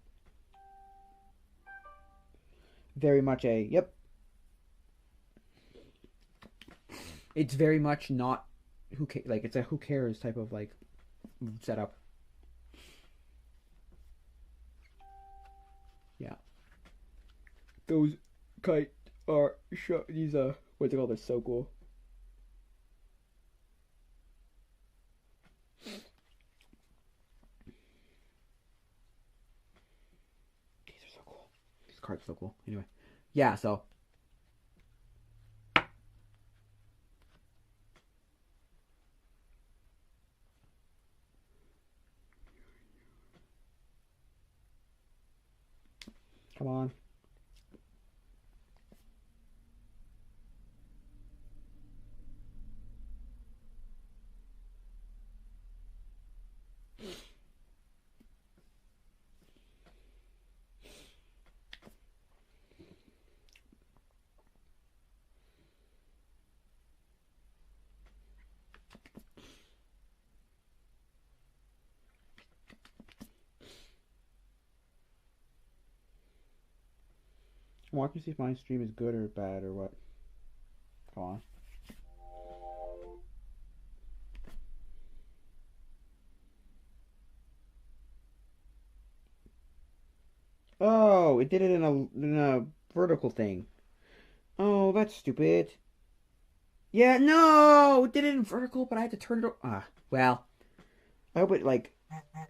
very much a yep. It's very much not like it's a who cares type of like setup. Yeah, those kite are these what's it called? They're so cool. These are so cool. These cards are so cool. Anyway, yeah. So come on. I'm watching to see if my stream is good or bad or what. Come on. Oh, it did it in a vertical thing. Oh, that's stupid. Yeah, no, it did it in vertical, but I had to turn it. Well, I hope it like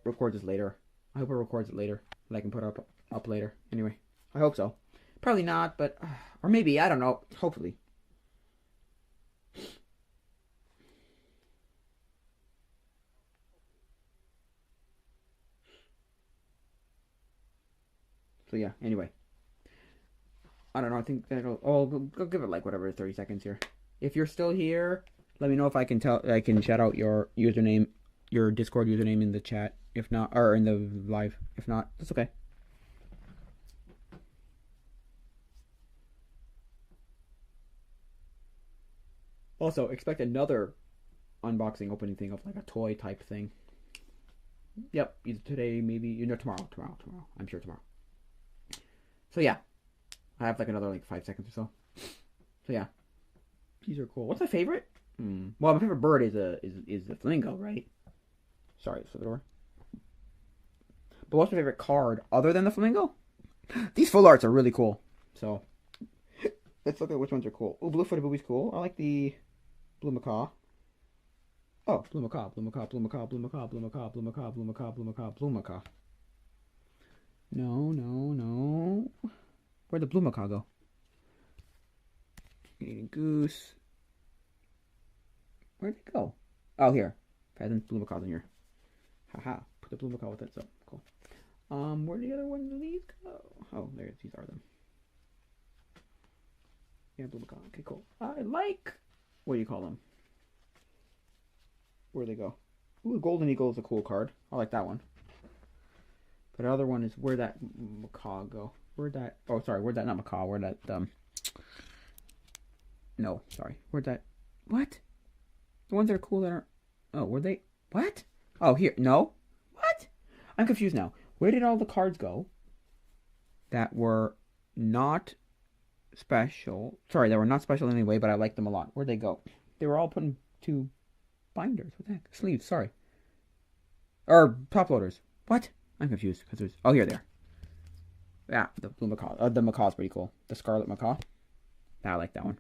records this later. I hope it records it later, and I can put it up later. Anyway, I hope so. Probably not, but or maybe I don't know. Hopefully. So yeah. Anyway, I don't know. I think that'll. Oh, I'll give it like whatever 30 seconds here. If you're still here, let me know if I can tell. I can shout out your username, your Discord username in the chat. If not, or in the live. If not, that's okay. Also, expect another unboxing opening thing of like a toy type thing. Yep, either today, maybe tomorrow. I'm sure tomorrow. So yeah, I have like another like 5 seconds or so. So yeah, these are cool. What's my favorite? Well, my favorite bird is the flamingo, right? Sorry, for the door. But what's my favorite card other than the flamingo? These full arts are really cool. So let's look at which ones are cool. Oh, blue-footed booby's cool. I like the blue macaw. Oh, blue macaw, blue macaw, blue macaw, blue macaw, blue macaw, blue macaw, blue macaw, blue macaw, blue macaw. No, no, no. Where'd the blue macaw go? Eating goose. Where'd it go? Oh, here. Pheasant, blue macaws in here. Haha. Put the blue macaw with it. So cool. Where do the other ones of these go? Oh, there. These are them. Yeah, blue macaw. Okay, cool. I like. What do you call them? Where'd they go? Ooh, golden eagle is a cool card. I like that one. But the other one is where'd that macaw go? Where'd that? Oh, sorry. Where'd that? Not macaw. Where'd that? No, sorry. Where'd that? What? The ones that are cool that aren't. Oh, were they? What? Oh, here. No. What? I'm confused now. Where did all the cards go that were not special? Sorry, they were not special anyway, but I liked them a lot. Where'd they go? They were all put into binders. What the heck? Sleeves. Sorry. Or top loaders. What? I'm confused because there's. Oh, here they are. Yeah, the blue macaw. The macaw's pretty cool. The scarlet macaw. I like that one.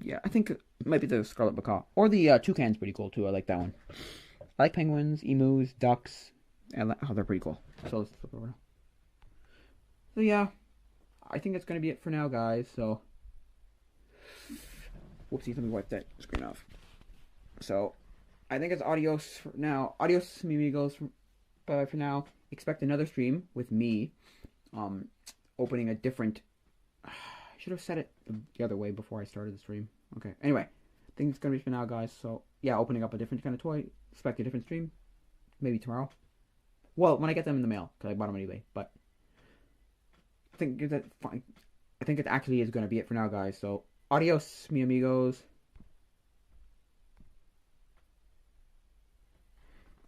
Yeah, I think it might be the scarlet macaw. Or the toucan's pretty cool too. I like that one. I like penguins, emus, ducks. Oh, they're pretty cool. So let's flip over now. So yeah, I think that's gonna be it for now, guys. So, whoopsie, let me wipe that screen off. So, I think it's adios for now. Adios, amigos. Bye for now. Expect another stream with me, opening a different. I should have said it the other way before I started the stream. Okay. Anyway, I think it's gonna be for now, guys. So yeah, opening up a different kind of toy. Expect a different stream. Maybe tomorrow. Well, when I get them in the mail, because I bought them on eBay. But I think that fine. I think it actually is gonna be it for now, guys. So adios, mi amigos.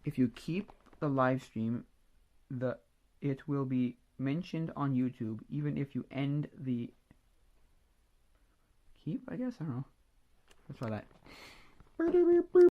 If you keep the live stream, it will be mentioned on YouTube, even if you end the keep, I guess. I don't know. Let's try that.